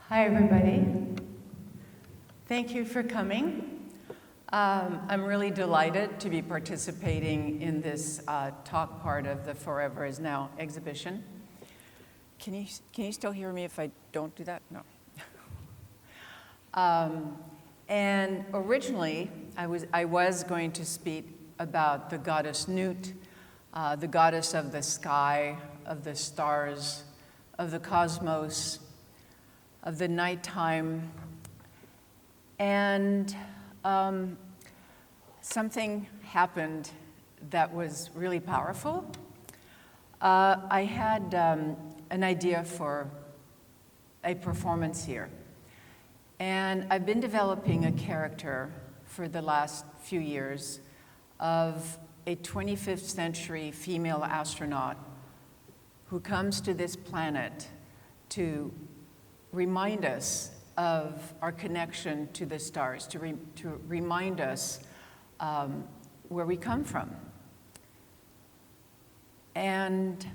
Hi, everybody. Thank you for coming. I'm really delighted to be participating in this talk part of the Forever Is Now exhibition. Can you still hear me if I don't do that? No. And originally, I was going to speak about the goddess Nut, the goddess of the sky, of the stars, of the cosmos, of the nighttime, and something happened that was really powerful. I had an idea for a performance here, and I've been developing a character for the last few years of a 25th century female astronaut who comes to this planet to remind us of our connection to the stars, to remind us where we come from. And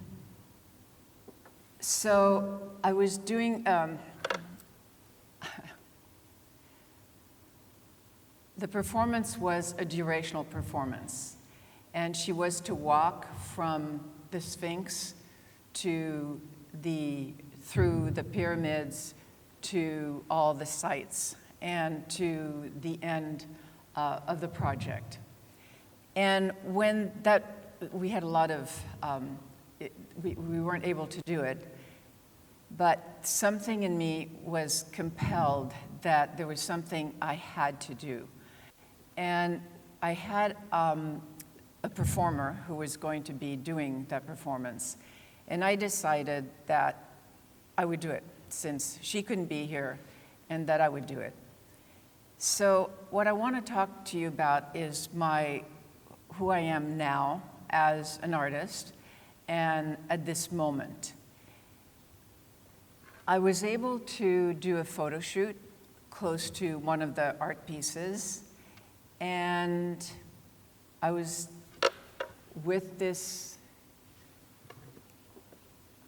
so I was doing, the performance was a durational performance, and she was to walk from the Sphinx through the pyramids to all the sites and to the end of the project. And when we had a lot of, we weren't able to do it, but something in me was compelled that there was something I had to do. And I had a performer who was going to be doing that performance. And I decided that I would do it since she couldn't be here, and that I would do it. So what I want to talk to you about is who I am now as an artist and at this moment. I was able to do a photo shoot close to one of the art pieces, and I was with this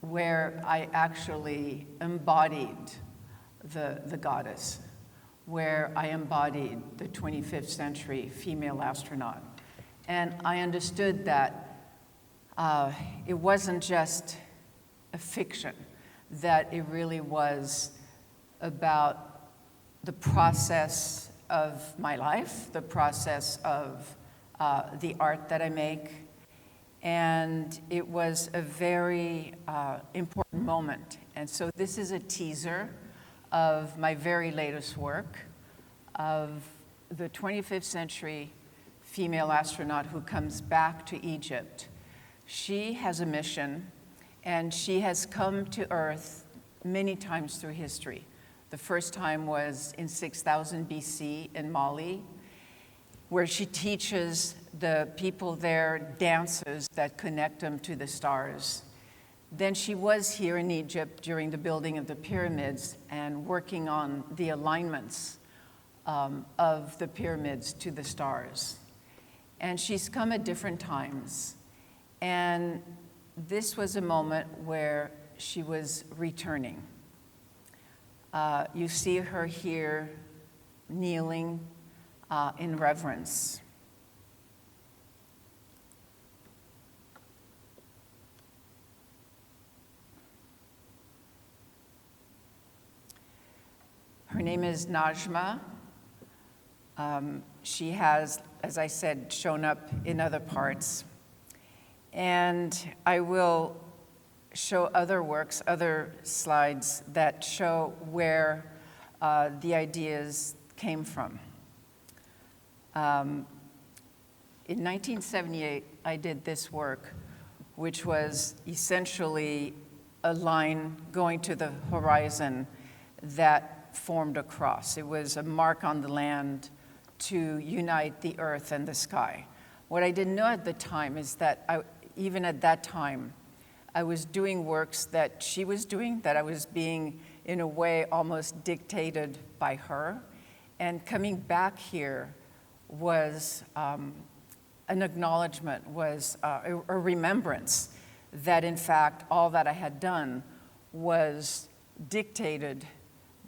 where I actually embodied the goddess, where I embodied the 25th century female astronaut. And I understood that it wasn't just a fiction, that it really was about the process of my life, the process of the art that I make. And it was a very important moment. And so this is a teaser of my very latest work of the 25th century female astronaut who comes back to Egypt. She has a mission, and she has come to Earth many times through history. The first time was in 6000 BC in Mali, where she teaches the people there dances that connect them to the stars. Then she was here in Egypt during the building of the pyramids and working on the alignments of the pyramids to the stars. And she's come at different times. And this was a moment where she was returning. You see her here kneeling in reverence. Her name is Najma. She has, as I said, shown up in other parts. And I will show other works, other slides that show where the ideas came from. In 1978, I did this work, which was essentially a line going to the horizon that formed a cross. It was a mark on the land to unite the earth and the sky. What I didn't know at the time is that even at that time, I was doing works that she was doing, that I was being, in a way, almost dictated by her. And coming back here was an acknowledgement, was a remembrance that, in fact, all that I had done was dictated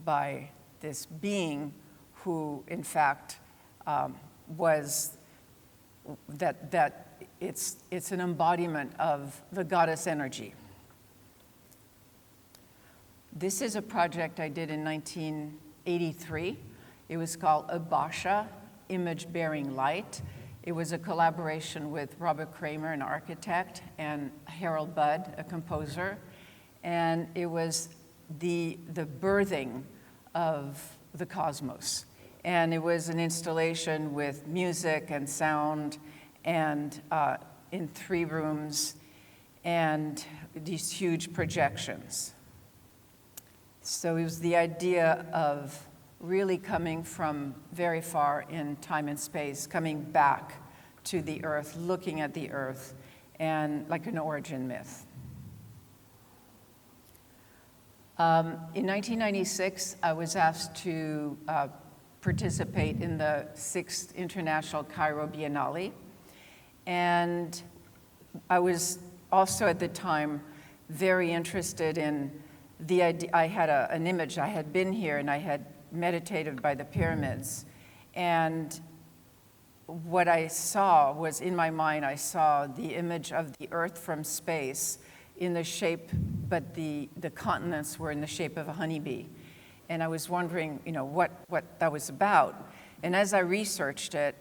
by this being who, in fact, was that it's an embodiment of the goddess energy. This is a project I did in 1983. It was called Abasha, Image Bearing Light. It was a collaboration with Robert Kramer, an architect, and Harold Budd, a composer. And it was the birthing of the cosmos. And it was an installation with music and sound and in 3 rooms and these huge projections. So it was the idea of really coming from very far in time and space, coming back to the earth, looking at the earth, and like an origin myth. In 1996, I was asked to participate in the 6th International Cairo Biennale. And I was also at the time very interested in the idea. I had an image. I had been here and I had meditated by the pyramids. And what I saw was, in my mind, I saw the image of the earth from space in the shape, but the continents were in the shape of a honeybee. And I was wondering, what that was about. And as I researched it,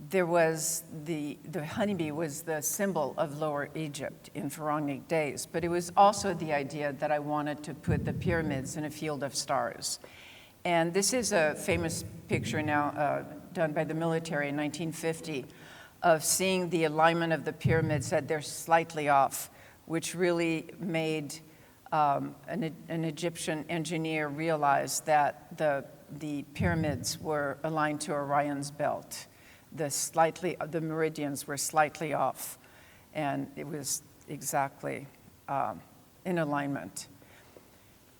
there was the honeybee was the symbol of Lower Egypt in pharaonic days, but it was also the idea that I wanted to put the pyramids in a field of stars. And this is a famous picture now done by the military in 1950 of seeing the alignment of the pyramids, that they're slightly off, which really made an Egyptian engineer realize that the pyramids were aligned to Orion's belt. The meridians were slightly off, and it was exactly in alignment.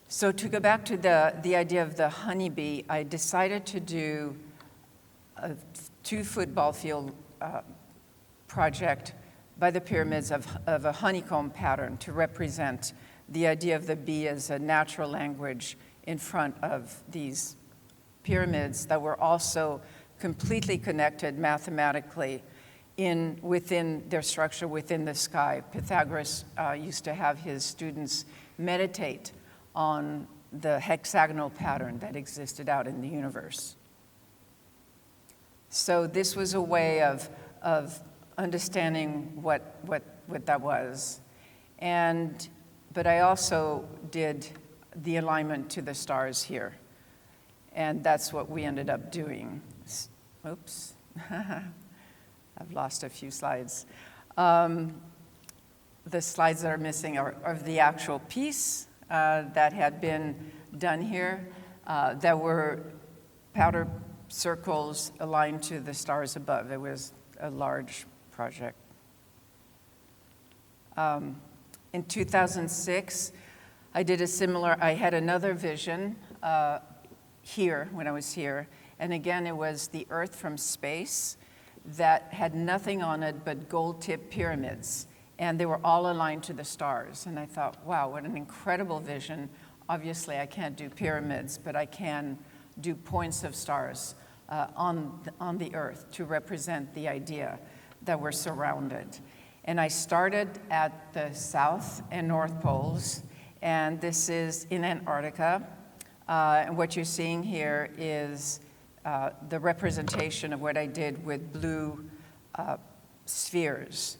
So to go back to the idea of the honeybee, I decided to do a 2 football field project by the pyramids of a honeycomb pattern to represent the idea of the bee as a natural language in front of these pyramids that were also completely connected mathematically within their structure, within the sky. Pythagoras used to have his students meditate on the hexagonal pattern that existed out in the universe. So this was a way of understanding what that was. But I also did the alignment to the stars here. And that's what we ended up doing. Oops, I've lost a few slides. The slides that are missing are of the actual piece that had been done here. That were powder circles aligned to the stars above. It was a large project. In 2006, I had another vision here, when I was here. And again, it was the earth from space that had nothing on it but gold-tipped pyramids. And they were all aligned to the stars. And I thought, wow, what an incredible vision. Obviously, I can't do pyramids, but I can do points of stars on the earth to represent the idea that we're surrounded. And I started at the south and north poles, and this is in Antarctica. And what you're seeing here is the representation of what I did with blue spheres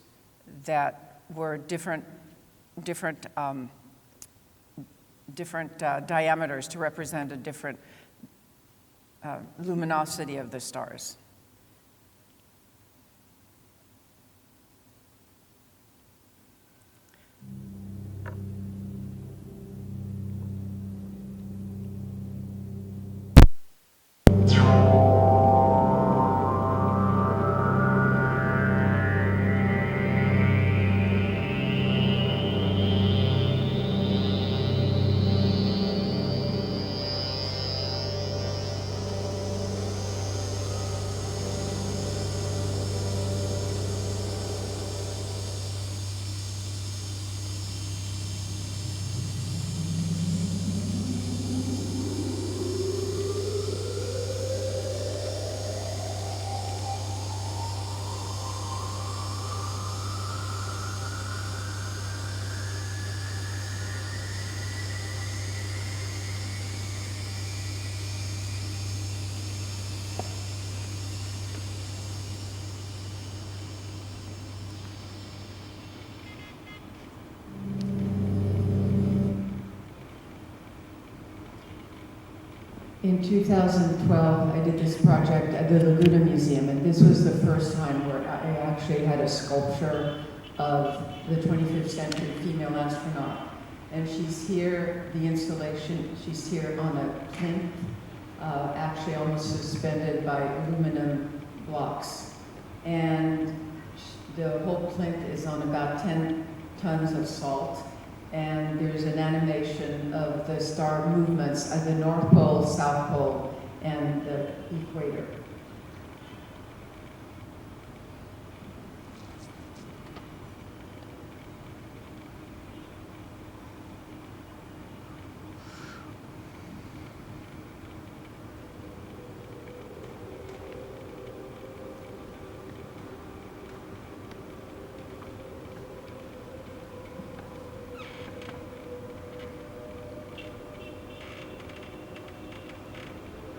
that were different diameters to represent a different luminosity of the stars. In 2012, I did this project at the Laguna Museum, and this was the first time where I actually had a sculpture of the 25th century female astronaut. And she's here, the installation, she's here on a plinth, actually almost suspended by aluminum blocks. And the whole plinth is on about 10 tons of salt. And there's an animation of the star movements at the North Pole, South Pole, and the equator.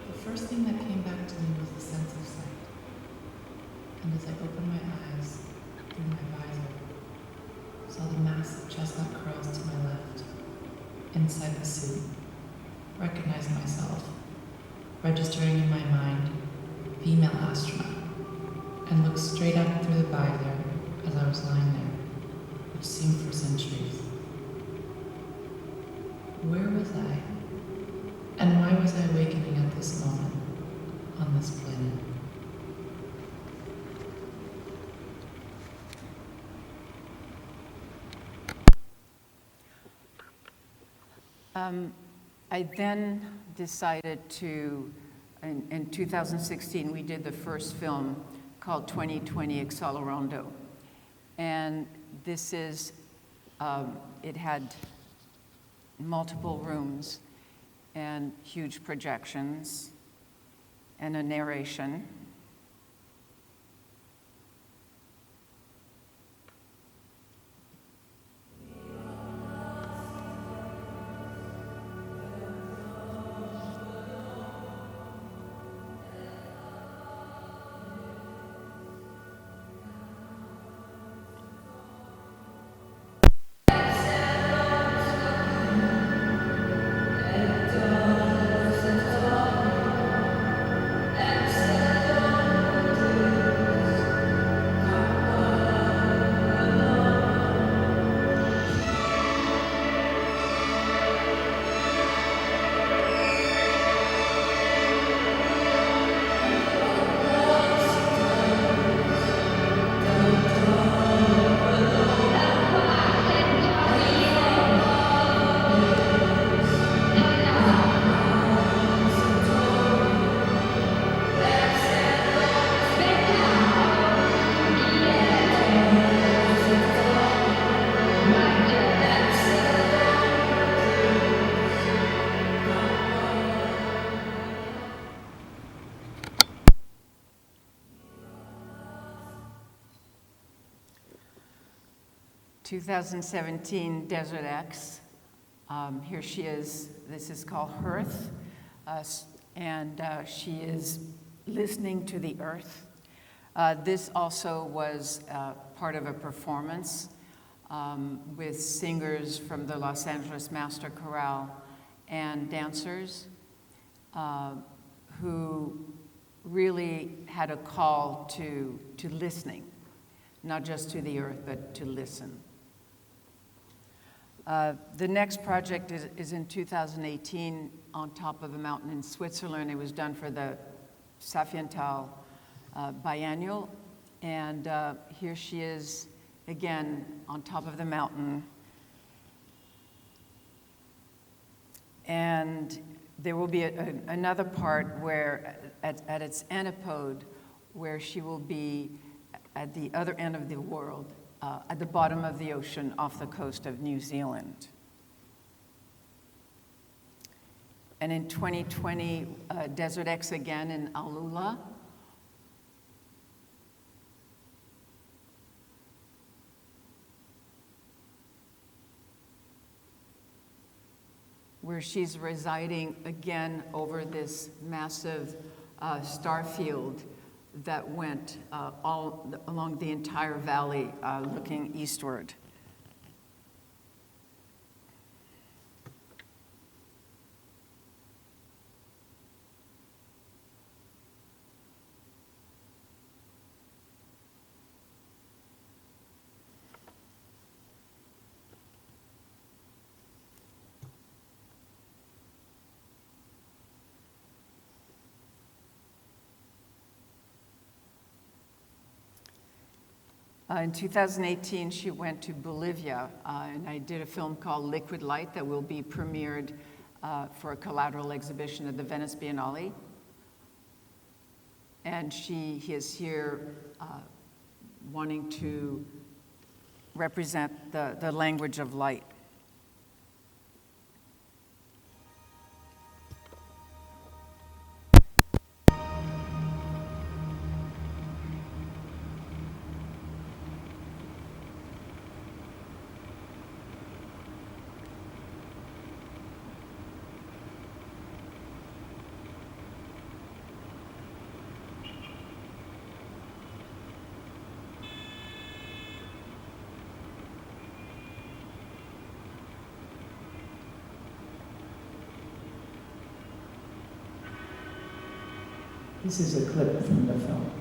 The first thing that came back to me was the sense of sight. And as I opened my eyes through my visor, saw the massive chestnut curls to my left. Inside the suit, recognized myself, registering in my mind, female astronaut, and looked straight up through the visor as I was lying there, which seemed for centuries. Where was I? And why was I awakening at this moment, on this planet? I then decided to, in 2016, we did the first film called 2020 Accelerando. And this is, it had multiple rooms and huge projections and a narration. (2017) Desert X. Here she is. This is called Hearth, and she is listening to the earth. This also was part of a performance with singers from the Los Angeles Master Chorale and dancers who really had a call to listening, not just to the earth, but to listen. The next project is in 2018 on top of a mountain in Switzerland. It was done for the Safiental biennial. And here she is again on top of the mountain. And there will be another part where at its antipode where she will be at the other end of the world, at the bottom of the ocean off the coast of New Zealand. And in 2020, Desert X again in Alula. Where she's residing again over this massive star field that went all along the entire valley, looking eastward. In 2018, she went to Bolivia, and I did a film called Liquid Light that will be premiered for a collateral exhibition at the Venice Biennale. And he is here wanting to represent the language of light. This is a clip from the film.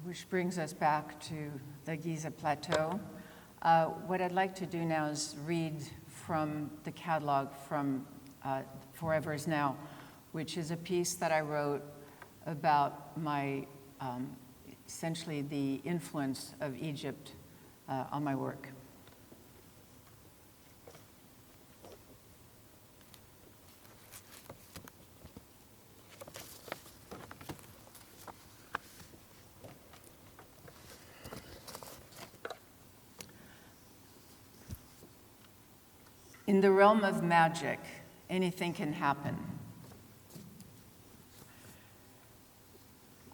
Which brings us back to the Giza Plateau. What I'd like to do now is read from the catalog from Forever Is Now, which is a piece that I wrote about my, essentially the influence of Egypt on my work. In the realm of magic, anything can happen.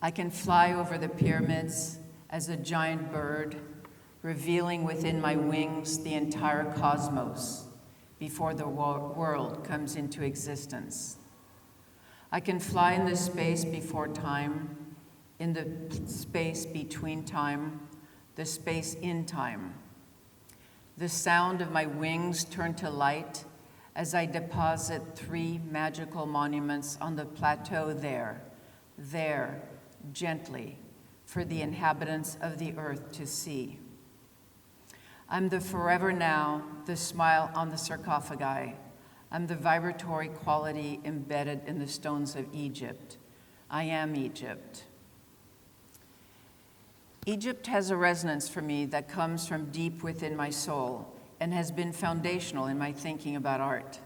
I can fly over the pyramids as a giant bird, revealing within my wings the entire cosmos before the world comes into existence. I can fly in the space before time, in the space between time, the space in time. The sound of my wings turn to light as I deposit 3 magical monuments on the plateau there, gently, for the inhabitants of the earth to see. I'm the forever now, the smile on the sarcophagi. I'm the vibratory quality embedded in the stones of Egypt. I am Egypt. Egypt has a resonance for me that comes from deep within my soul and has been foundational in my thinking about art.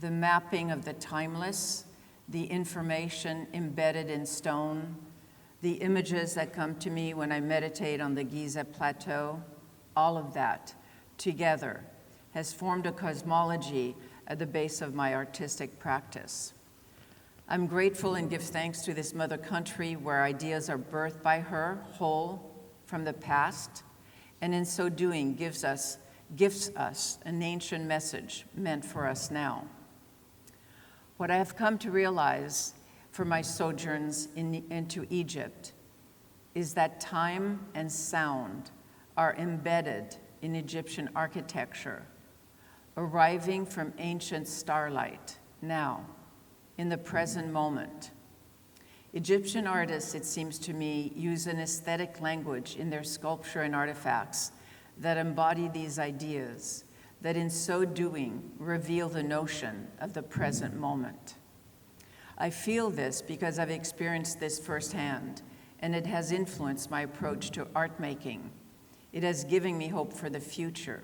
The mapping of the timeless, the information embedded in stone, the images that come to me when I meditate on the Giza Plateau, all of that together has formed a cosmology at the base of my artistic practice. I'm grateful and give thanks to this mother country where ideas are birthed by her whole from the past, and in so doing gifts us an ancient message meant for us now. What I have come to realize for my sojourns into Egypt is that time and sound are embedded in Egyptian architecture, arriving from ancient starlight now, in the present moment. Egyptian artists, it seems to me, use an aesthetic language in their sculpture and artifacts that embody these ideas, that in so doing reveal the notion of the present moment. I feel this because I've experienced this firsthand, and it has influenced my approach to art making. It has given me hope for the future.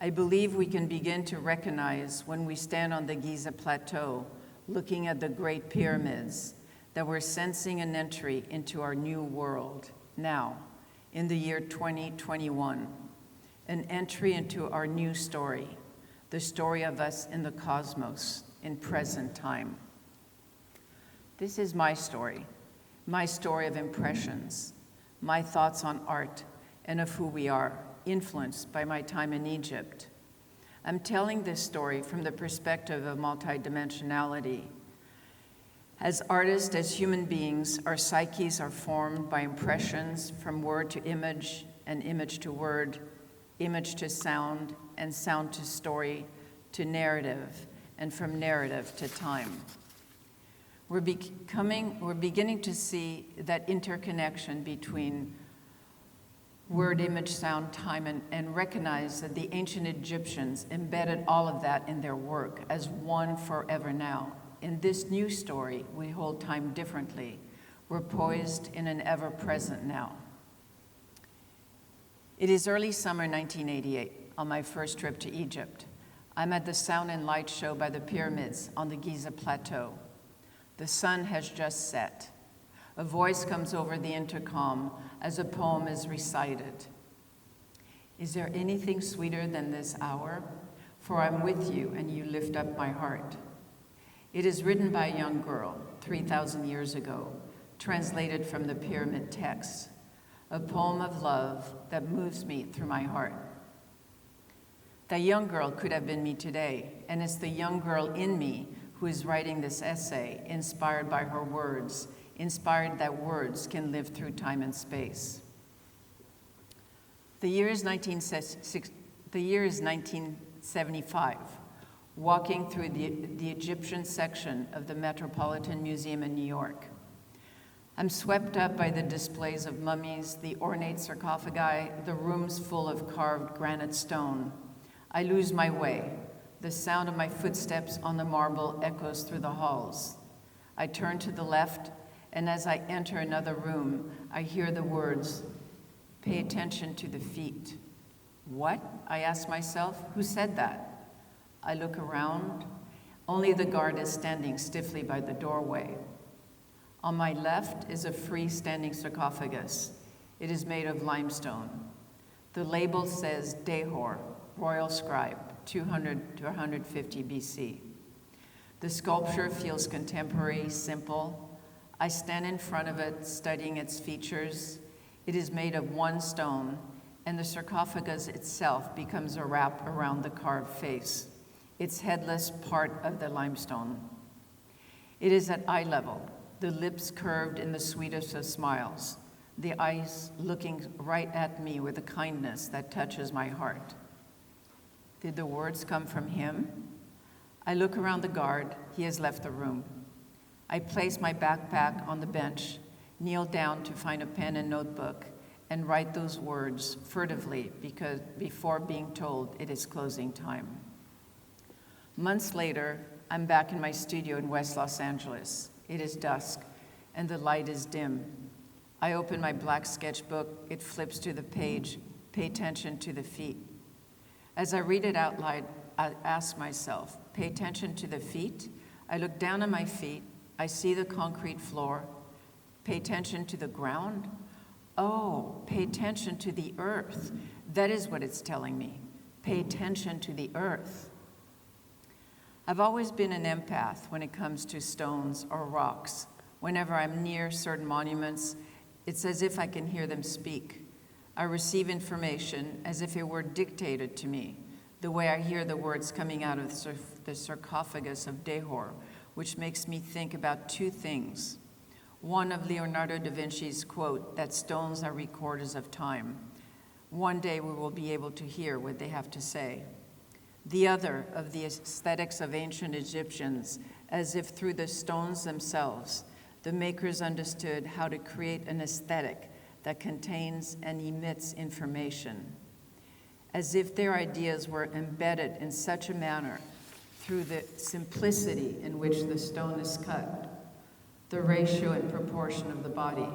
I believe we can begin to recognize when we stand on the Giza Plateau, looking at the Great Pyramids, that we're sensing an entry into our new world now, in the year 2021, an entry into our new story, the story of us in the cosmos in present time. This is my story of impressions, my thoughts on art, and of who we are, influenced by my time in Egypt. I'm telling this story from the perspective of multidimensionality. As artists, as human beings, our psyches are formed by impressions from word to image and image to word, image to sound, and sound to story, to narrative, and from narrative to time. We're beginning to see that interconnection between word, image, sound, time, and recognize that the ancient Egyptians embedded all of that in their work as one forever now. In this new story, we hold time differently. We're poised in an ever-present now. It is early summer 1988, on my first trip to Egypt. I'm at the Sound and Light show by the pyramids on the Giza Plateau. The sun has just set. A voice comes over the intercom as a poem is recited. Is there anything sweeter than this hour? For I'm with you and you lift up my heart. It is written by a young girl 3,000 years ago, translated from the pyramid text, a poem of love that moves me through my heart. That young girl could have been me today, and it's the young girl in me who is writing this essay, inspired by her words, inspired that words can live through time and space. The year is 1975. Walking through the Egyptian section of the Metropolitan Museum in New York. I'm swept up by the displays of mummies, the ornate sarcophagi, the rooms full of carved granite stone. I lose my way. The sound of my footsteps on the marble echoes through the halls. I turn to the left, and as I enter another room, I hear the words, "Pay attention to the feet." What? I ask myself, who said that? I look around. Only the guard is standing stiffly by the doorway. On my left is a freestanding sarcophagus. It is made of limestone. The label says Dehor, Royal Scribe, 200 to 150 BC. The sculpture feels contemporary, simple. I stand in front of it, studying its features. It is made of one stone, and the sarcophagus itself becomes a wrap around the carved face, its headless part of the limestone. It is at eye level, the lips curved in the sweetest of smiles, the eyes looking right at me with a kindness that touches my heart. Did the words come from him? I look around the guard. He has left the room. I place my backpack on the bench, kneel down to find a pen and notebook, and write those words furtively before being told it is closing time. Months later, I'm back in my studio in West Los Angeles. It is dusk, and the light is dim. I open my black sketchbook. It flips to the page, pay attention to the feet. As I read it out loud, I ask myself, pay attention to the feet? I look down at my feet. I see the concrete floor. Pay attention to the ground? Oh, pay attention to the earth. That is what it's telling me. Pay attention to the earth. I've always been an empath when it comes to stones or rocks. Whenever I'm near certain monuments, it's as if I can hear them speak. I receive information as if it were dictated to me, the way I hear the words coming out of the sarcophagus of Dehor, which makes me think about two things. One of Leonardo da Vinci's quote that stones are recorders of time. One day we will be able to hear what they have to say. The other of the aesthetics of ancient Egyptians, as if through the stones themselves, the makers understood how to create an aesthetic that contains and emits information, as if their ideas were embedded in such a manner through the simplicity in which the stone is cut, the ratio and proportion of the body,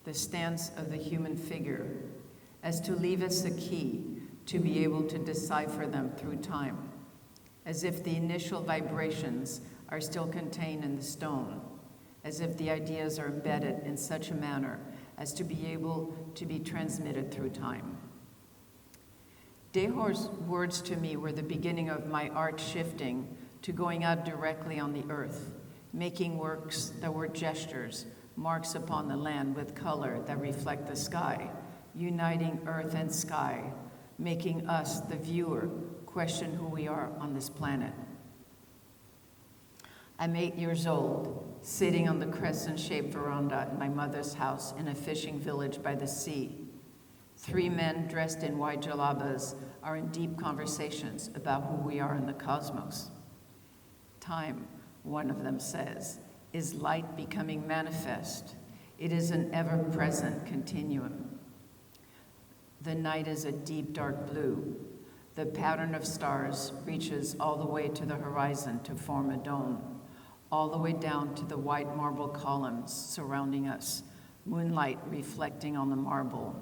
the stance of the human figure, as to leave us the key to be able to decipher them through time, as if the initial vibrations are still contained in the stone, as if the ideas are embedded in such a manner as to be able to be transmitted through time. Dehor's words to me were the beginning of my art shifting to going out directly on the earth, making works that were gestures, marks upon the land with color that reflect the sky, uniting earth and sky, making us, the viewer, question who we are on this planet. I'm 8 years old, sitting on the crescent-shaped veranda in my mother's house in a fishing village by the sea. 3 men dressed in white jalabas are in deep conversations about who we are in the cosmos. Time, one of them says, is light becoming manifest. It is an ever-present continuum. The night is a deep dark blue. The pattern of stars reaches all the way to the horizon to form a dome, all the way down to the white marble columns surrounding us, moonlight reflecting on the marble.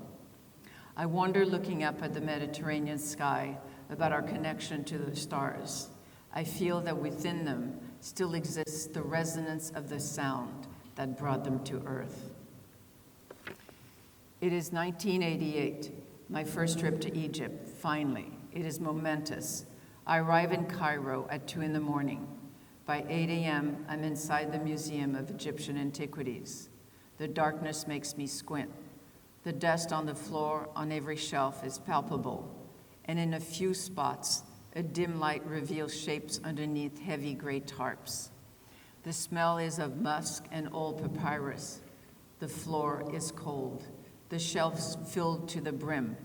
I wonder, looking up at the Mediterranean sky, about our connection to the stars. I feel that within them still exists the resonance of the sound that brought them to Earth. It is 1988, my first trip to Egypt, finally. It is momentous. I arrive in Cairo at 2 a.m. By 8 a.m., I'm inside the Museum of Egyptian Antiquities. The darkness makes me squint. The dust on the floor on every shelf is palpable, and in a few spots, a dim light reveals shapes underneath heavy gray tarps. The smell is of musk and old papyrus. The floor is cold. The shelves filled to the brim.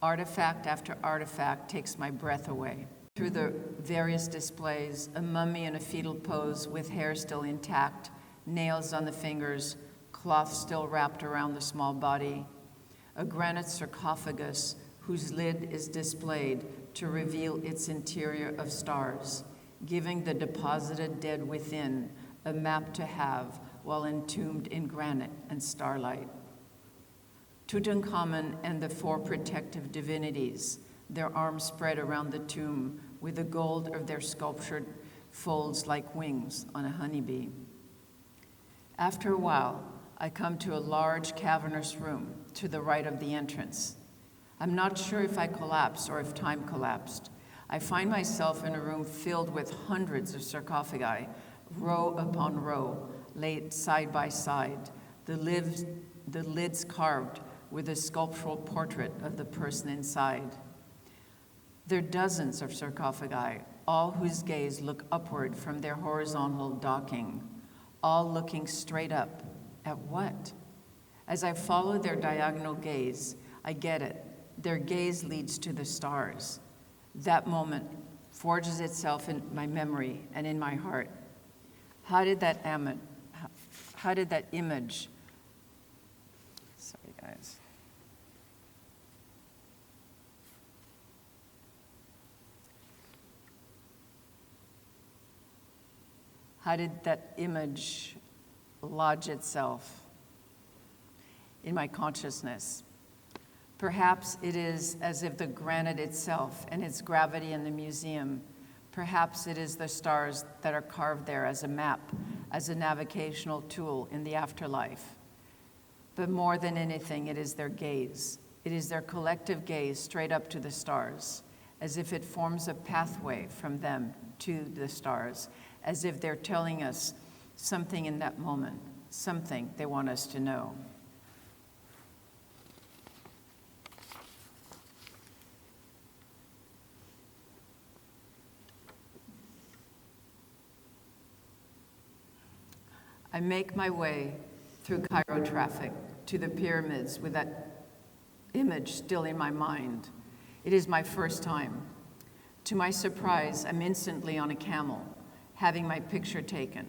Artifact after artifact takes my breath away. Through the various displays, a mummy in a fetal pose with hair still intact, nails on the fingers, cloth still wrapped around the small body, a granite sarcophagus whose lid is displayed to reveal its interior of stars, giving the deposited dead within a map to have while entombed in granite and starlight. Tutankhamun and the 4 protective divinities, their arms spread around the tomb with the gold of their sculptured folds like wings on a honeybee. After a while, I come to a large cavernous room to the right of the entrance. I'm not sure if I collapsed or if time collapsed. I find myself in a room filled with hundreds of sarcophagi, row upon row, laid side by side, the lids carved with a sculptural portrait of the person inside. There are dozens of sarcophagi, all whose gaze look upward from their horizontal docking, all looking straight up. At what? As I follow their diagonal gaze, I get it. Their gaze leads to the stars. That moment forges itself in my memory and in my heart. How did that image, sorry guys. How did that image lodge itself in my consciousness? Perhaps it is as if the granite itself and its gravity in the museum, perhaps it is the stars that are carved there as a map, as a navigational tool in the afterlife. But more than anything, it is their gaze. It is their collective gaze straight up to the stars, as if it forms a pathway from them to the stars, as if they're telling us something in that moment, something they want us to know. I make my way through Cairo traffic to the pyramids with that image still in my mind. It is my first time. To my surprise, I'm instantly on a camel, having my picture taken.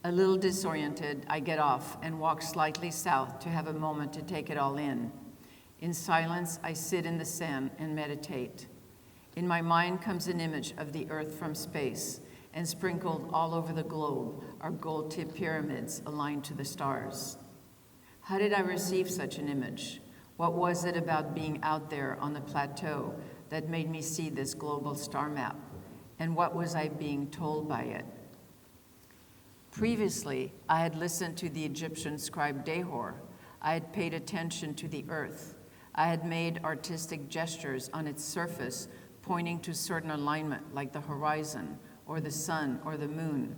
A little disoriented, I get off and walk slightly south to have a moment to take it all in. In silence, I sit in the sand and meditate. In my mind comes an image of the earth from space, and sprinkled all over the globe are gold-tipped pyramids aligned to the stars. How did I receive such an image? What was it about being out there on the plateau that made me see this global star map? And what was I being told by it? Previously, I had listened to the Egyptian scribe Dahor. I had paid attention to the earth. I had made artistic gestures on its surface, pointing to certain alignment, like the horizon, or the sun, or the moon.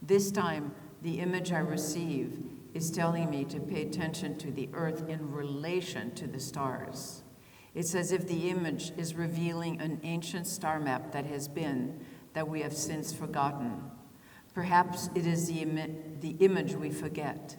This time, the image I receive is telling me to pay attention to the earth in relation to the stars. It's as if the image is revealing an ancient star map that has been, that we have since forgotten. Perhaps it is the image we forget.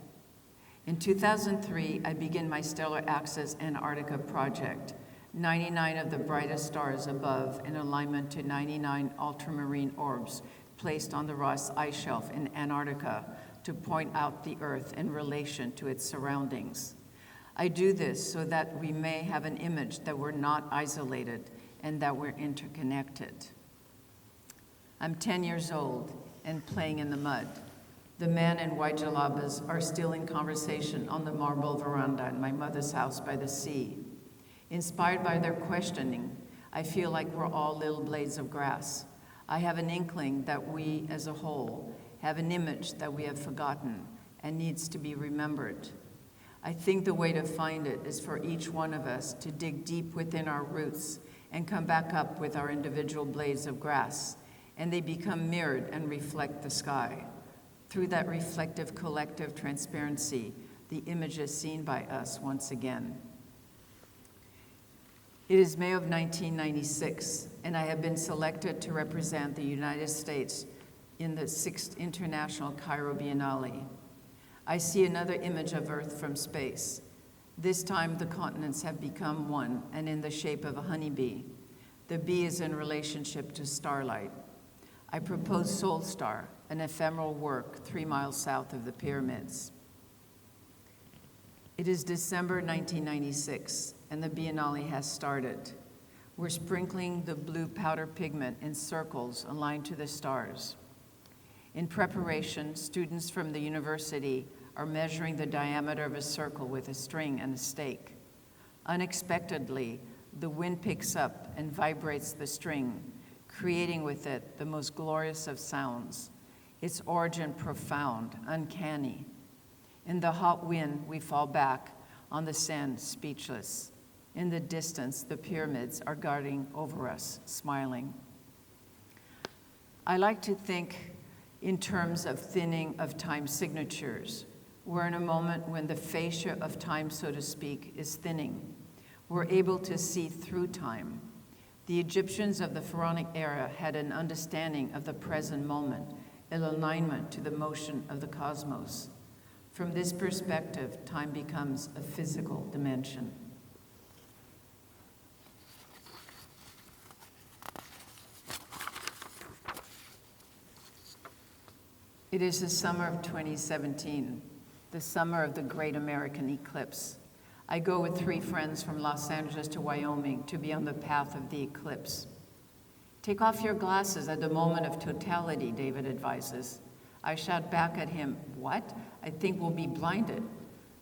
In 2003, I began my Stellar Access Antarctica project, 99 of the brightest stars above in alignment to 99 ultramarine orbs placed on the Ross Ice Shelf in Antarctica to point out the Earth in relation to its surroundings. I do this so that we may have an image that we're not isolated and that we're interconnected. I'm 10 years old and playing in the mud. The men in white jalabas are still in conversation on the marble veranda in my mother's house by the sea. Inspired by their questioning, I feel like we're all little blades of grass. I have an inkling that we, as a whole, have an image that we have forgotten and needs to be remembered. I think the way to find it is for each one of us to dig deep within our roots and come back up with our individual blades of grass, and they become mirrored and reflect the sky. Through that reflective collective transparency, the image is seen by us once again. It is May of 1996, and I have been selected to represent the United States in the 6th International Cairo Biennale. I see another image of Earth from space. This time the continents have become one and in the shape of a honeybee. The bee is in relationship to starlight. I propose Soul Star, an ephemeral work 3 miles south of the pyramids. It is December 1996, and the Biennale has started. We're sprinkling the blue powder pigment in circles aligned to the stars. In preparation, students from the university are measuring the diameter of a circle with a string and a stake. Unexpectedly, the wind picks up and vibrates the string, creating with it the most glorious of sounds, its origin profound, uncanny. In the hot wind, we fall back on the sand, speechless. In the distance, the pyramids are guarding over us, smiling. I like to think in terms of thinning of time signatures. We're in a moment when the fascia of time, so to speak, is thinning. We're able to see through time. The Egyptians of the Pharaonic era had an understanding of the present moment, an alignment to the motion of the cosmos. From this perspective, time becomes a physical dimension. It is the summer of 2017, the summer of the Great American Eclipse. I go with 3 friends from Los Angeles to Wyoming to be on the path of the eclipse. Take off your glasses at the moment of totality, David advises. I shout back at him, what? I think we'll be blinded.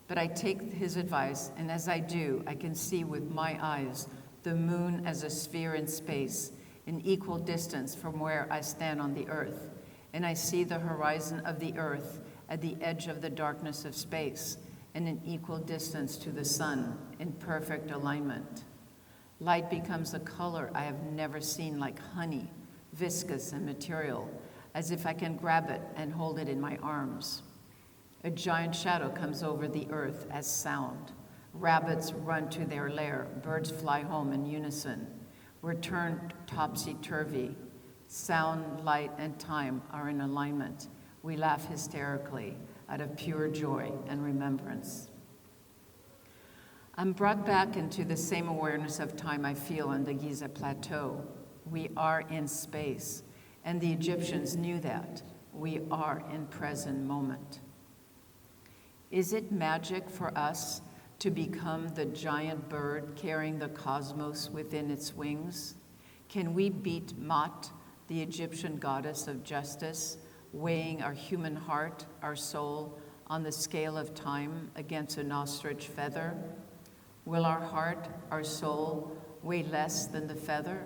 But I take his advice, and as I do, I can see with my eyes the moon as a sphere in space, in equal distance from where I stand on the earth. And I see the horizon of the earth at the edge of the darkness of space, and in equal distance to the sun, in perfect alignment. Light becomes a color I have never seen, like honey, viscous and material, as if I can grab it and hold it in my arms. A giant shadow comes over the earth as sound. Rabbits run to their lair, birds fly home in unison. We're turned topsy-turvy. Sound, light, and time are in alignment. We laugh hysterically out of pure joy and remembrance. I'm brought back into the same awareness of time I feel on the Giza Plateau. We are in space, and the Egyptians knew that. We are in present moment. Is it magic for us to become the giant bird carrying the cosmos within its wings? Can we beat Ma'at, the Egyptian goddess of justice, weighing our human heart, our soul, on the scale of time against an ostrich feather? Will our heart, our soul, weigh less than the feather?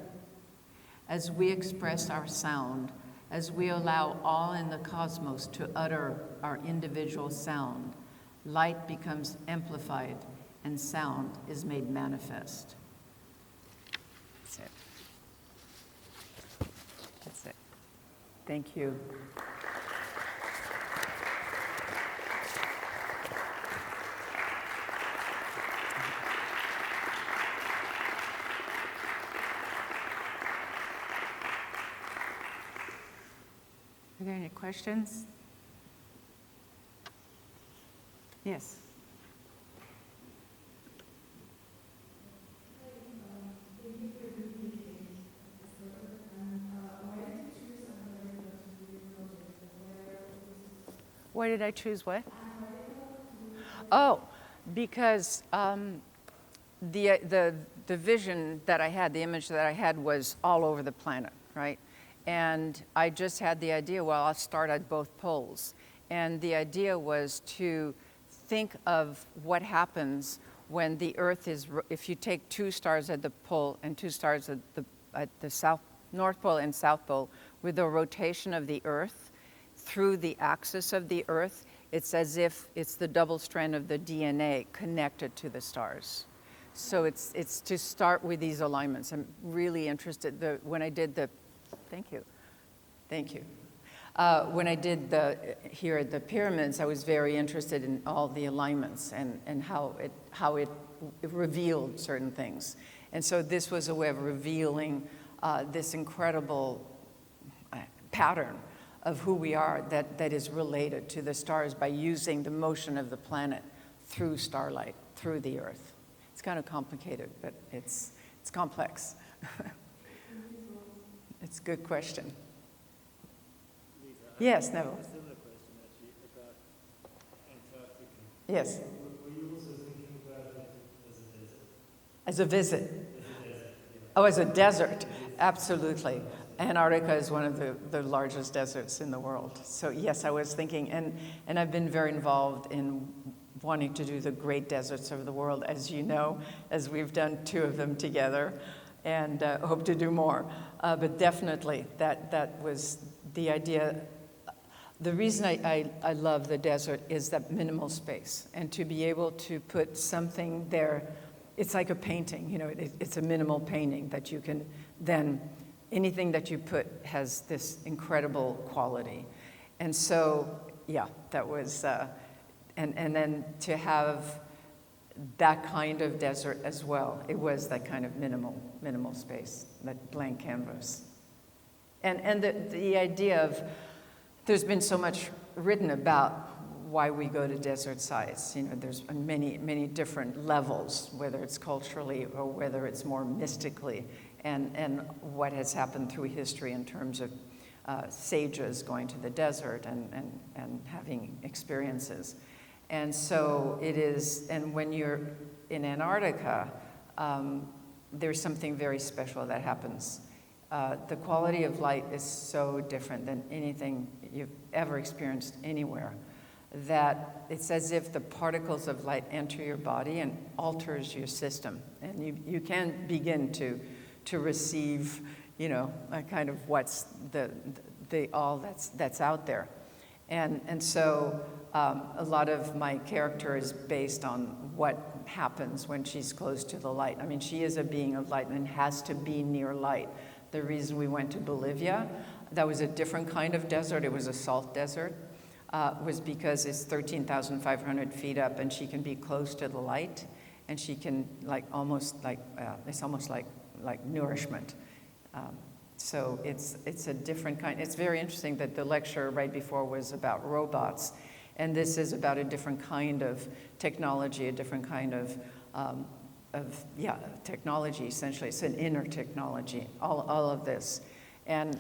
As we express our sound, as we allow all in the cosmos to utter our individual sound, light becomes amplified and sound is made manifest. That's it. That's it. Thank you. Are there any questions? Yes. Why did I choose what? Oh, because the vision that I had, the image that I had was all over the planet, right? And I just had the idea, well, I'll start at both poles. And the idea was to think of what happens when the Earth is, if you take 2 stars at the pole and 2 stars at the south, North Pole and South Pole, with the rotation of the Earth through the axis of the Earth, it's as if it's the double strand of the DNA connected to the stars. So it's to start with these alignments. I'm really interested. When I did the, thank you. When I did here at the pyramids, I was very interested in all the alignments and how it revealed certain things. And so this was a way of revealing this incredible pattern of who we are that is related to the stars by using the motion of the planet through starlight, through the Earth. It's kind of complicated, but it's complex. It's a good question. Lita, Yes, Neville. a similar question actually about Antarctica. Yes, Were you also thinking about it as a desert? as a visit. As a desert, yeah. Oh, as a desert, absolutely. Antarctica is one of the largest deserts in the world. So yes, I was thinking, and I've been very involved in wanting to do the great deserts of the world, as you know, as we've done 2 of them together, and hope to do more. But definitely, that was the idea. The reason I love the desert is that minimal space, and to be able to put something there, it's like a painting, you know, it's a minimal painting that you can then, anything that you put has this incredible quality. And so, yeah, that was, and then to have that kind of desert as well, it was that kind of minimal space, that blank canvas. And the idea of, there's been so much written about why we go to desert sites. You know, there's many different levels, whether it's culturally or whether it's more mystically, and what has happened through history in terms of sages going to the desert and having experiences. And so it is, and when you're in Antarctica, there's something very special that happens. The quality of light is so different than anything you've ever experienced anywhere, that it's as if the particles of light enter your body and alters your system. And you can begin to receive, you know, a kind of what's the all that's out there. And so a lot of my character is based on what happens when she's close to the light. I mean, she is a being of light and has to be near light. The reason we went to Bolivia, that was a different kind of desert. It was a salt desert, was because it's 13,500 feet up, and she can be close to the light, and she can it's almost like nourishment. So it's a different kind. It's very interesting that the lecture right before was about robots, and this is about a different kind of technology, a different kind of technology, essentially. It's an inner technology, all of this. And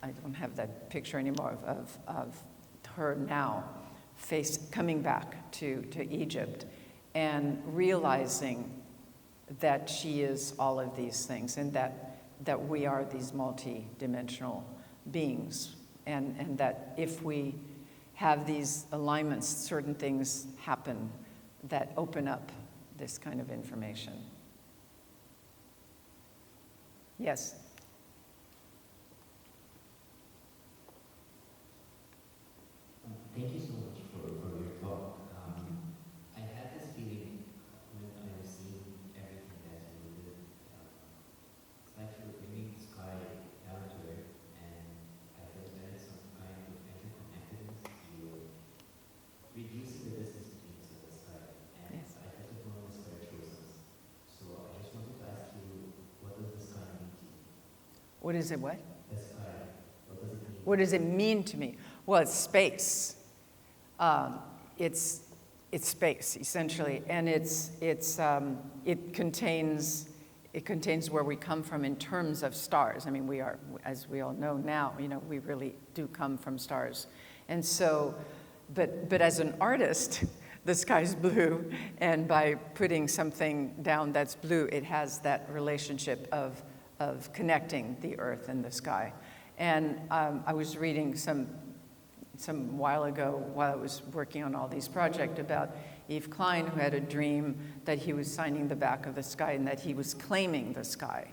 I don't have that picture anymore of her now coming back to Egypt and realizing that she is all of these things, and that we are these multi-dimensional beings, and that if we have these alignments, certain things happen that open up this kind of information. Yes? Thank you so much for your talk. I had this feeling when I was seeing everything that you did. It's like you were bringing the sky down to earth, and I felt there is some kind of interconnectedness. You were reducing the distance between us and the sky, and Yes. I felt it from a spiritual sense. So I just wanted to ask you, what does the sky mean to you? What is it, what? The sky, what does it mean? What does it mean to me? Well, it's space. It's space, essentially, and it contains where we come from in terms of stars. I mean, we are, as we all know now, you know, we really do come from stars. And so, but as an artist, the sky's blue, and by putting something down that's blue, it has that relationship of connecting the earth and the sky. And I was reading some while ago, while I was working on all these projects, about Yves Klein, who had a dream that he was signing the back of the sky and that he was claiming the sky.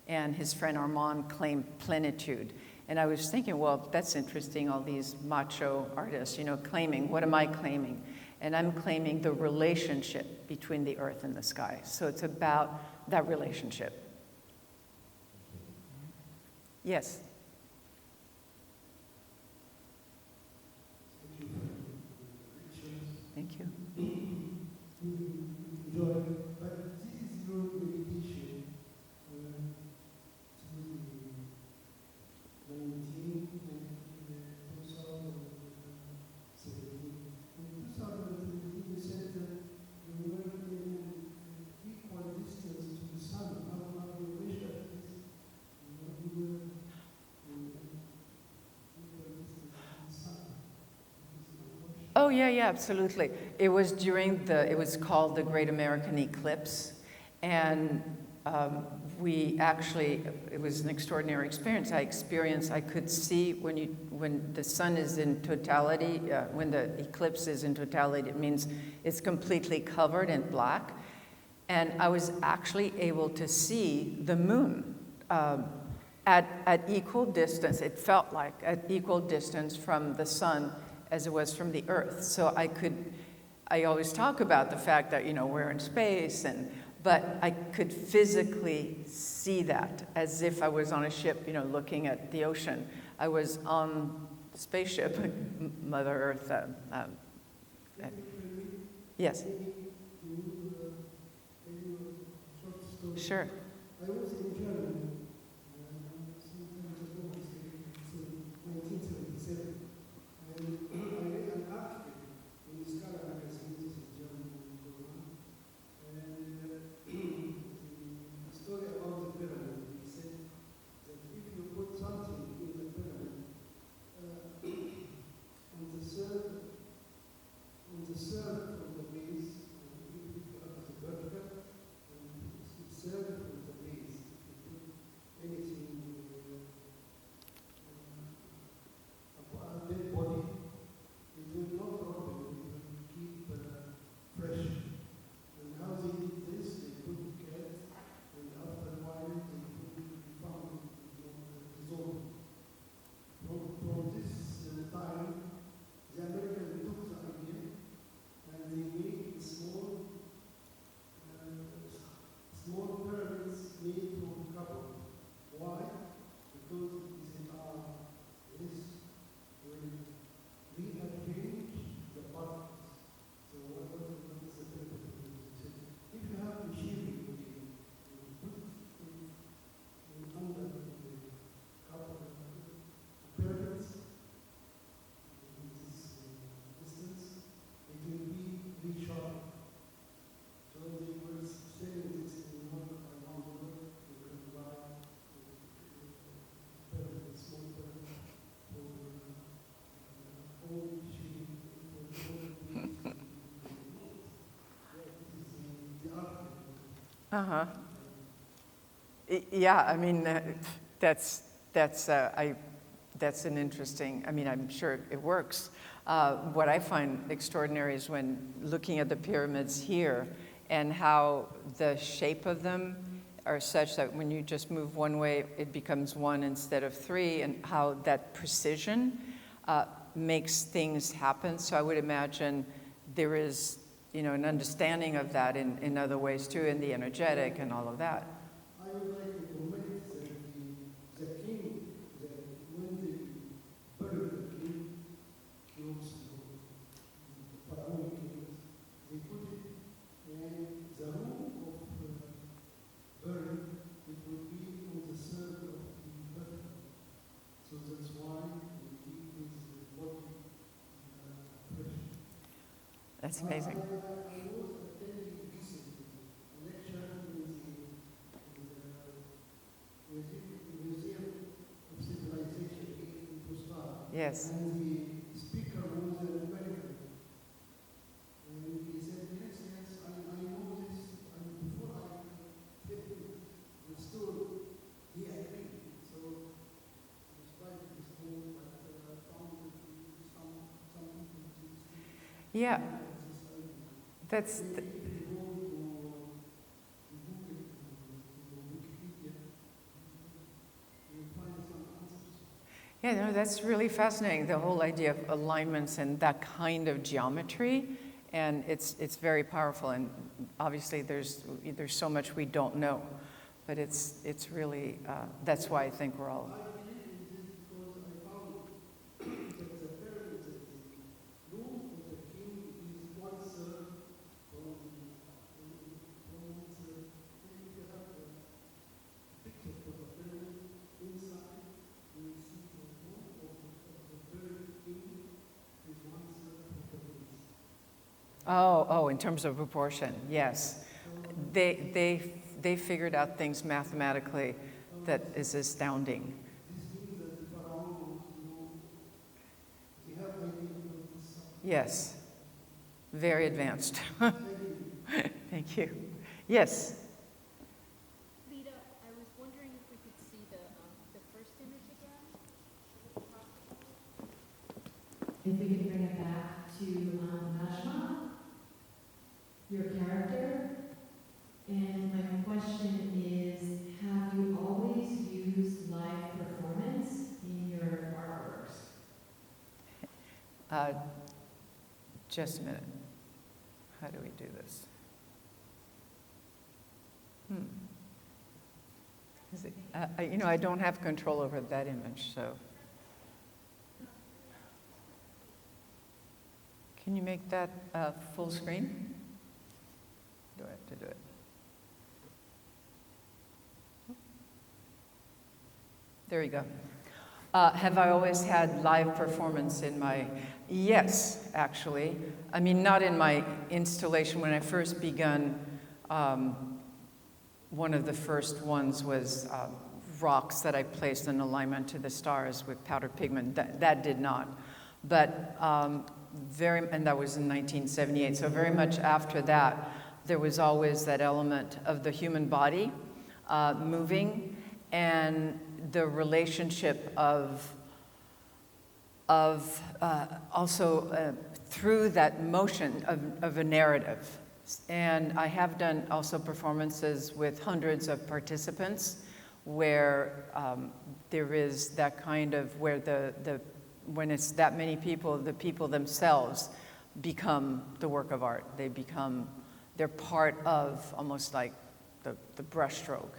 And his friend Armand claimed plenitude. And I was thinking, well, that's interesting, all these macho artists, you know, claiming. What am I claiming? And I'm claiming the relationship between the earth and the sky. So it's about that relationship. Yes? Thank you. Enjoy, but this is your meditation to 19 and 2017. In 2017, you said that you were in equal distance to the sun. How do you wish that this? You were in equal distance to the sun. Oh, yeah, absolutely. It was it was called the Great American Eclipse, and it was an extraordinary experience. I could see when the sun is in totality, when the eclipse is in totality, it means it's completely covered in black, and I was actually able to see the moon at equal distance. It felt like at equal distance from the sun as it was from the earth. So I always talk about the fact that, you know, we're in space, but I could physically see that as if I was on a ship, you know, looking at the ocean. I was on the spaceship, Mother Earth. Yes. Sure. I was in Germany some time ago, in 1977, and I read an article Uh-huh. Yeah, I mean, that's an interesting, I mean, I'm sure it works. What I find extraordinary is when looking at the pyramids here and how the shape of them are such that when you just move one way, it becomes one instead of three, and how that precision makes things happen. So I would imagine there is, you know, an understanding of that in other ways too, in the energetic and all of that. I would like to comment that the king, when they buried the king, those pharaonic kings, they put it in the room of burial, it would be on the third of the birthday. So that's why we keep his body fresh. That's amazing. I was attending recently a lecture in the Museum of Civilization in Tostar. Yes. And the speaker was an American. And he said, yes, I know this. And before I understood, he agreed. So, despite his name, I found that some people Yeah. That's, yeah, no, that's really fascinating, the whole idea of alignments and that kind of geometry, and it's very powerful, and obviously there's so much we don't know, but it's really, that's why I think we're all... Oh, in terms of proportion, yes. They figured out things mathematically that is astounding. Yes, very advanced. Thank you. Yes. Lita, I was wondering if we could see the first image again. If we could bring it back to Najma, your character. And my question is, have you always used live performance in your artworks? Just a minute. How do we do this? Is it, you know, I don't have control over that image, so. Can you make that full screen? Do I have to do it? There you go. Have I always had live performance in my... Yes, actually. I mean, not in my installation. When I first begun, one of the first ones was rocks that I placed in alignment to the stars with powder pigment. That did not. But and that was in 1978. So very much after that, there was always that element of the human body moving, and the relationship of also through that motion of a narrative. And I have done also performances with hundreds of participants where there is that kind of, where when it's that many people, the people themselves become the work of art. They're part of almost like the brushstroke.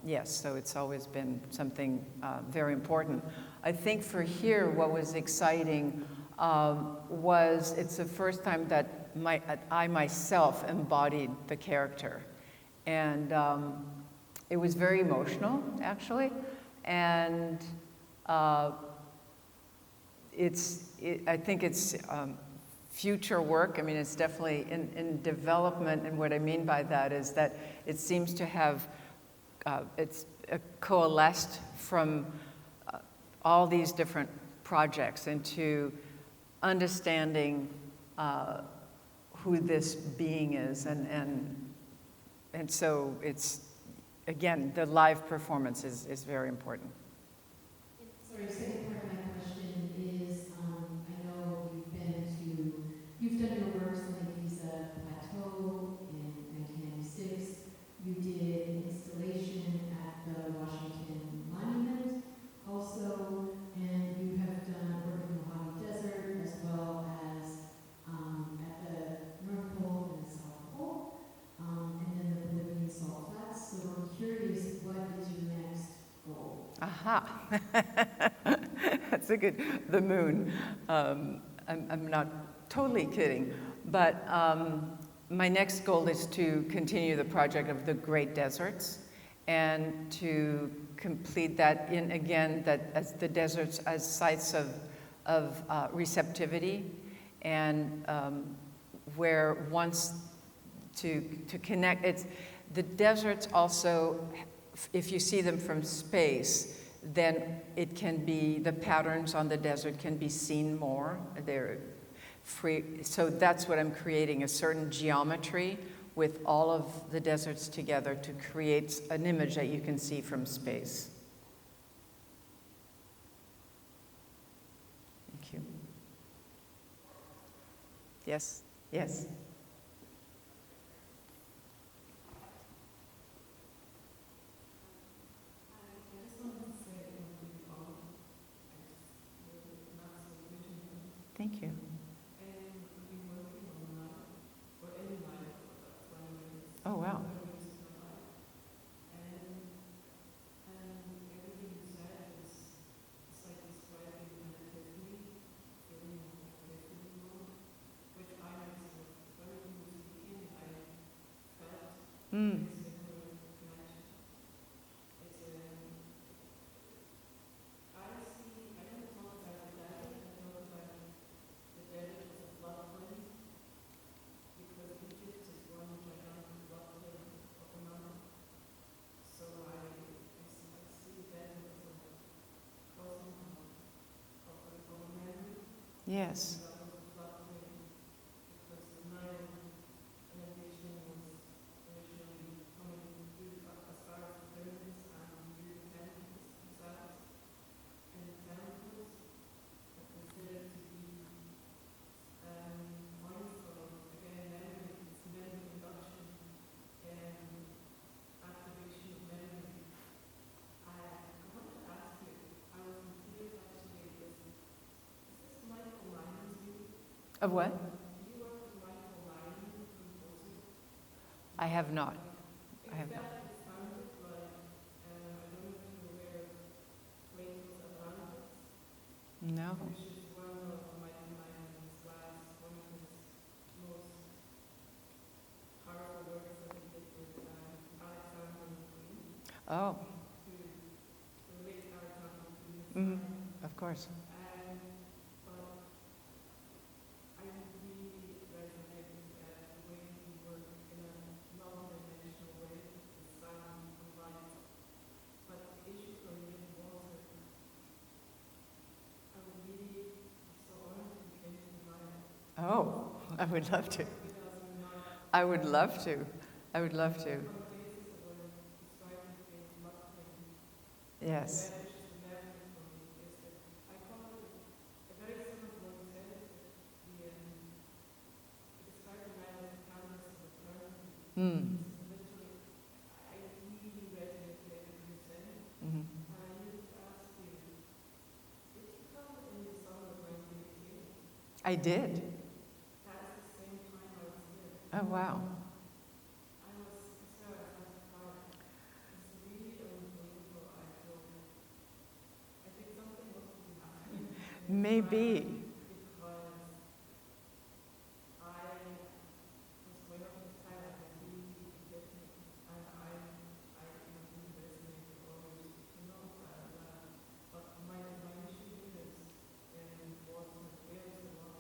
Yes, so it's always been something very important. I think for here, what was exciting was it's the first time that I myself embodied the character. And it was very emotional, actually. And I think it's future work. I mean, it's definitely in development, and what I mean by that is that it seems to have it's coalesced from all these different projects into understanding who this being is, and and so it's, again, the live performance is very important. Sorry, second part of my question is, I know you've done your works on the Giza Plateau in 1996. You did an installation at the Washington Monument also, and you have done work in the Mojave Desert as well as at the North Pole and the South Pole, and then the Bolivian Salt Flats. So I'm curious, what is your next goal? Aha. That's a good, the moon. I'm not totally kidding, but my next goal is to continue the project of the Great Deserts and to complete that in, again, that as the deserts as sites of receptivity, and where once to connect, it's, the deserts also, if you see them from space, then it can be, the patterns on the desert can be seen more. They're free. So that's what I'm creating, a certain geometry with all of the deserts together to create an image that you can see from space. Thank you. Yes, yes. Thank you. Oh, wow. Mm. Yes. Of what? I have not. I have not. No. Oh. Mm, of course. Oh, I would love to. I would love to. I would love to. Yes. Mm. Mhm. I did. Oh, wow. Maybe.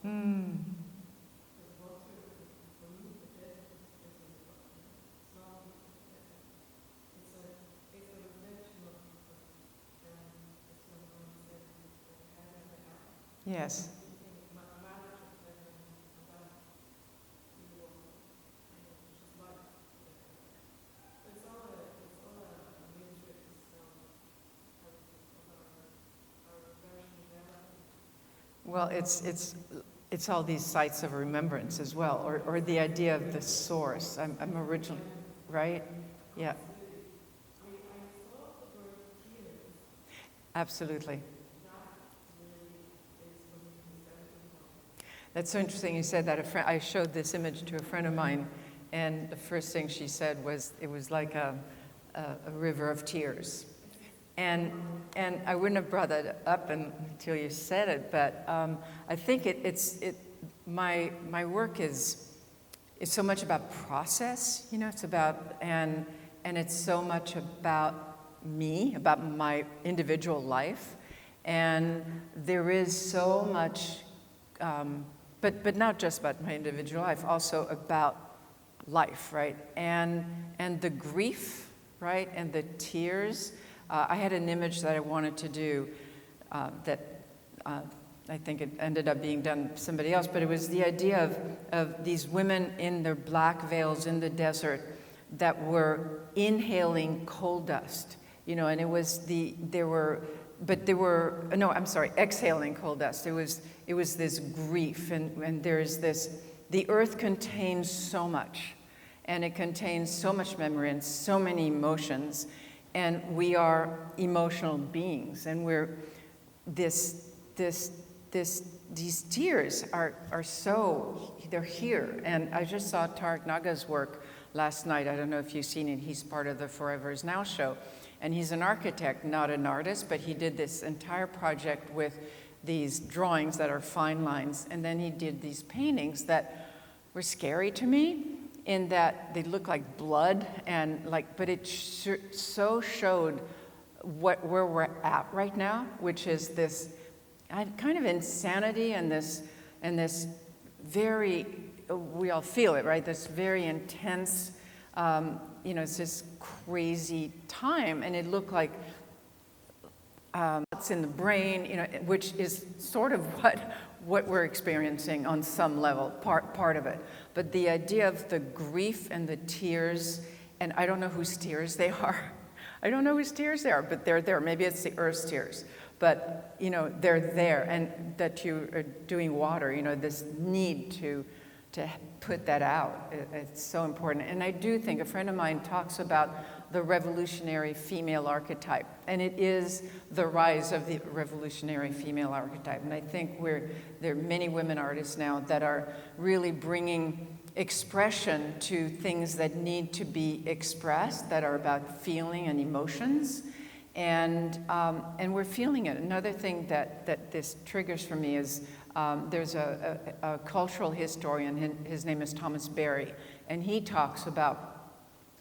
Mm. Yes. Well, it's all these sites of remembrance as well, or the idea of the source. I'm originally, right? Yeah. Absolutely. That's so interesting you said that. I showed this image to a friend of mine, and the first thing she said was it was like a river of tears. And I wouldn't have brought that up until you said it, but I think my work is so much about process, you know, it's about, and it's so much about me, about my individual life, and there is so much, but not just about my individual life, also about life, right? And the grief, right, and the tears. I had an image that I wanted to do that I think it ended up being done somebody else, but it was the idea of these women in their black veils in the desert that were inhaling coal dust, you know, and exhaling coal dust. It was this grief, and there's this, the earth contains so much, and it contains so much memory and so many emotions, and we are emotional beings, and we're these tears are so, they're here. And I just saw Tariq Naga's work last night. I don't know if you've seen it. He's part of the Forever Is Now show. And he's an architect, not an artist, but he did this entire project with these drawings that are fine lines. And then he did these paintings that were scary to me in that they look like blood and like, but it so showed where we're at right now, which is this kind of insanity and this very, we all feel it, right? This very intense, you know, it's this crazy time, and it looked like it's in the brain, you know, which is sort of what we're experiencing on some level, part of it. But the idea of the grief and the tears, and I don't know whose tears they are. I don't know whose tears they are, but they're there. Maybe it's the earth's tears. But, you know, they're there, and that you are doing water, you know, this need to put that out, it's so important. And I do think, a friend of mine talks about the revolutionary female archetype, and it is the rise of the revolutionary female archetype. And I think there are many women artists now that are really bringing expression to things that need to be expressed, that are about feeling and emotions. And we're feeling it. Another thing that this triggers for me is there's a cultural historian, his name is Thomas Berry, and he talks about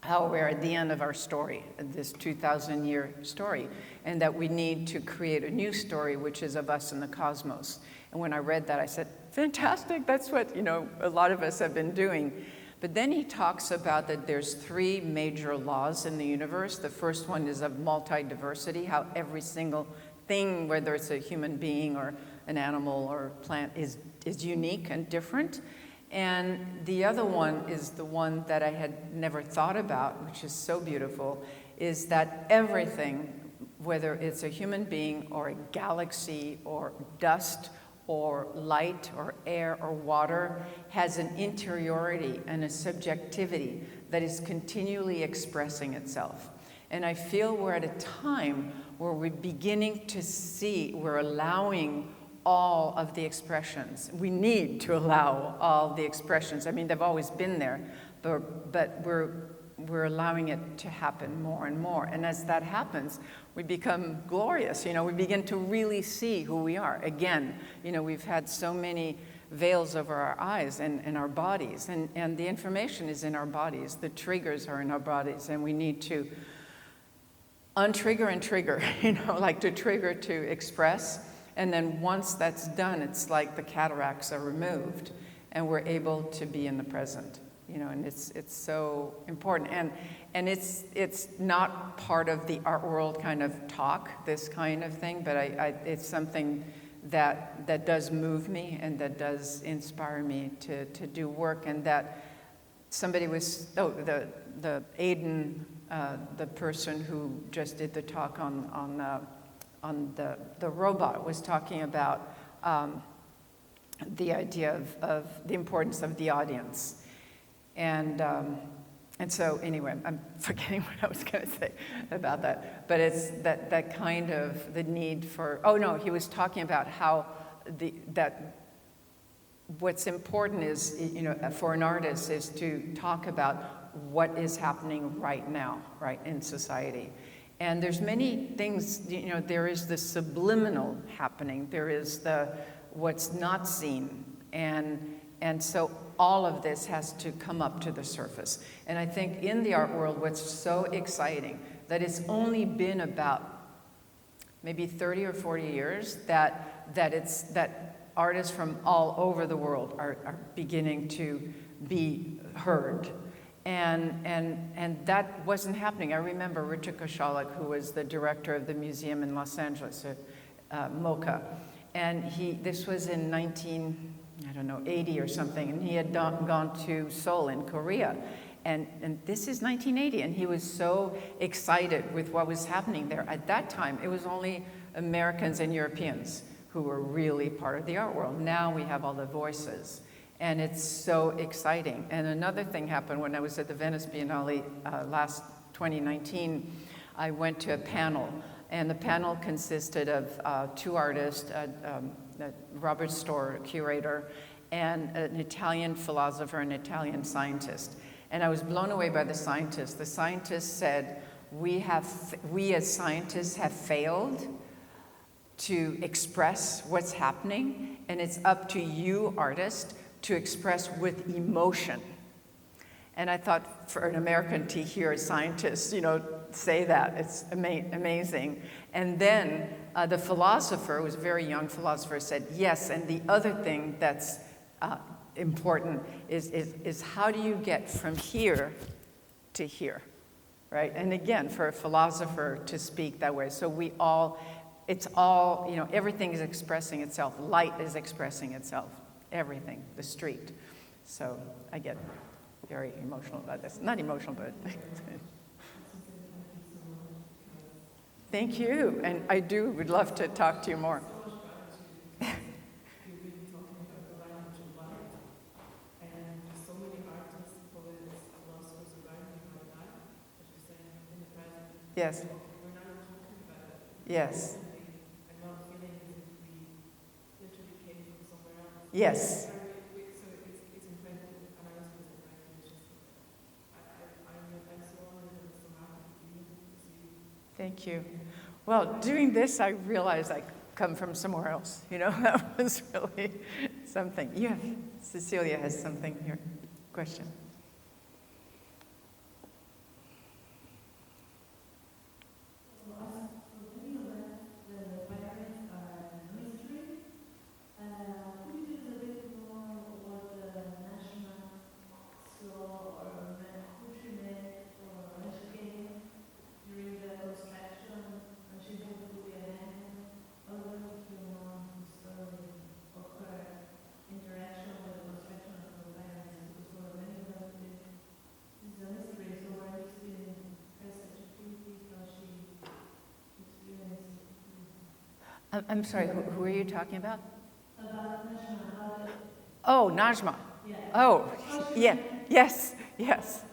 how we're at the end of our story, this 2,000-year story, and that we need to create a new story, which is of us in the cosmos. And when I read that, I said, fantastic, that's what, you know, a lot of us have been doing. But then he talks about that there's 3 major laws in the universe. The first one is of multi-diversity, how every single thing, whether it's a human being or an animal or plant, is unique and different. And the other one is the one that I had never thought about, which is so beautiful, is that everything, whether it's a human being or a galaxy or dust or light or air or water, has an interiority and a subjectivity that is continually expressing itself. And I feel we're at a time where we're beginning to see, we're allowing all of the expressions. We need to allow all the expressions. I mean, they've always been there, but we're allowing it to happen more and more. And as that happens, we become glorious. You know, we begin to really see who we are. Again, you know, we've had so many veils over our eyes and our bodies, and the information is in our bodies. The triggers are in our bodies, and we need to untrigger and trigger, you know, like to trigger to express. And then once that's done, it's like the cataracts are removed, and we're able to be in the present. You know, and it's so important, and it's not part of the art world kind of talk, this kind of thing, but it's something that does move me and that does inspire me to do work. And that somebody was the Aiden, the person who just did the talk on the robot, was talking about the idea of the importance of the audience. And so anyway, I'm forgetting what I was going to say about that. But it's that kind of the need for, oh no, he was talking about how that what's important is, you know, for an artist is to talk about what is happening right now, right, in society. And there's many things, you know, there is the subliminal happening, there is the what's not seen, and so all of this has to come up to the surface. And I think in the art world, what's so exciting, that it's only been about maybe 30 or 40 years that artists from all over the world are beginning to be heard. And that wasn't happening. I remember Richard Koshalek, who was the director of the museum in Los Angeles, MoCA, and this was in 80 or something, and he had gone to Seoul in Korea. And this is 1980, and he was so excited with what was happening there. At that time, it was only Americans and Europeans who were really part of the art world. Now we have all the voices, and it's so exciting. And another thing happened when I was at the Venice Biennale last 2019. I went to a panel, and the panel consisted of two artists, Robert Storr, curator, and an Italian philosopher, an Italian scientist. And I was blown away by the scientist. The scientist said, we as scientists have failed to express what's happening, and it's up to you, artists, to express with emotion. And I thought, for an American to hear a scientist, you know, say that, it's amazing. And then the philosopher, who was a very young philosopher, said, yes, and the other thing that's important is how do you get from here to here, right? And again, for a philosopher to speak that way, so it's all, you know, everything is expressing itself. Light is expressing itself, everything, the street. So I get very emotional about this. Not emotional, but thank you. And I would love to talk to you more. Yes. Yes. Yes. Thank you. Well, doing this, I realized I come from somewhere else. You know, that was really something. Yeah, Cecilia has something here. Question. I'm sorry, who are you talking about? About Najma. Oh, Najma. Yeah. Oh, yeah. Yes, yes.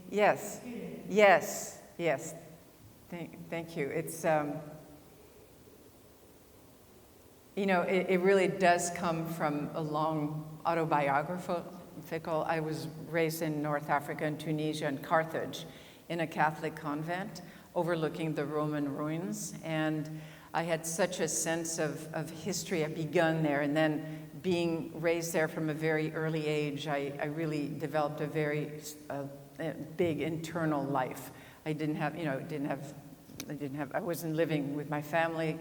Yes, yes, yes. Thank you. It's, you know, it really does come from a long autobiographical. I was raised in North Africa, in Tunisia, and Carthage, in a Catholic convent overlooking the Roman ruins. And I had such a sense of history. I begun there, and then being raised there from a very early age, I really developed a very big internal life. I wasn't living with my family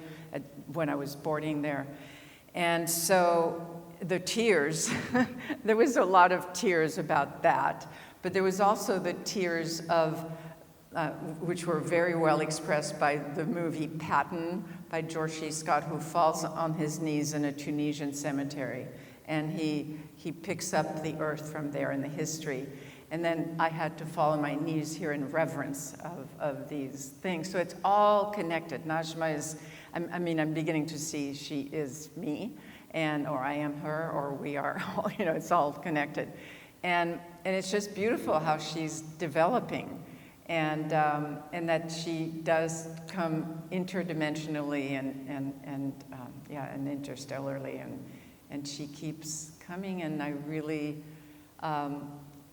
when I was boarding there. And so the tears, there was a lot of tears about that, but there was also the tears of which were very well expressed by the movie Patton by George C. Scott, who falls on his knees in a Tunisian cemetery. And he picks up the earth from there in the history. And then I had to fall on my knees here in reverence of these things. So it's all connected. Najma is, I'm beginning to see she is me. or I am her, or we are all, it's all connected. And it's just beautiful how she's developing, and that she does come interdimensionally and interstellarly, and she keeps coming, and I really,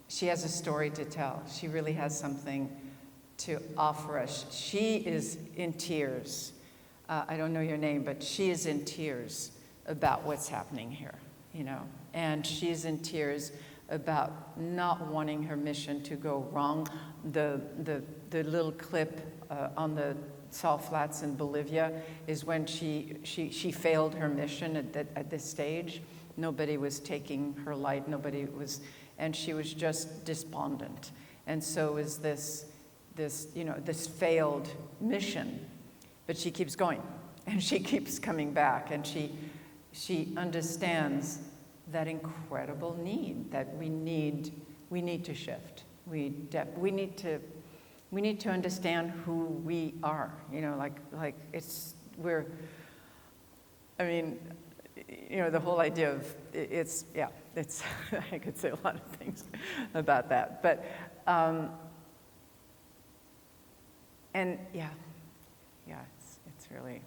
she has a story to tell. She really has something to offer us. She is in tears. I don't know your name, but she is in tears about what's happening here, and she's in tears about not wanting her mission to go wrong. The little clip on the salt flats in Bolivia is when she failed her mission at this stage. Nobody was taking her light, and she was just despondent. And so is this failed mission, but she keeps going, and she keeps coming back, and she understands that incredible need that we need to shift. We need to understand who we are. The whole idea of it's I could say a lot of things about that, but it's really.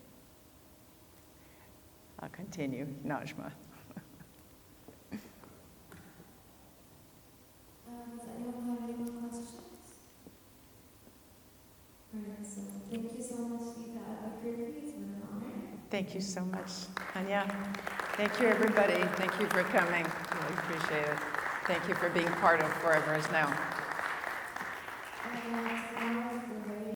I'll continue, Najma. Does anyone have any more questions? All right, so thank you so much, Lita. Albuqeurque. It's been an honor. Thank you so much, Anya. Thank you, everybody. Thank you for coming. Really appreciate it. Thank you for being part of Forever Is Now. And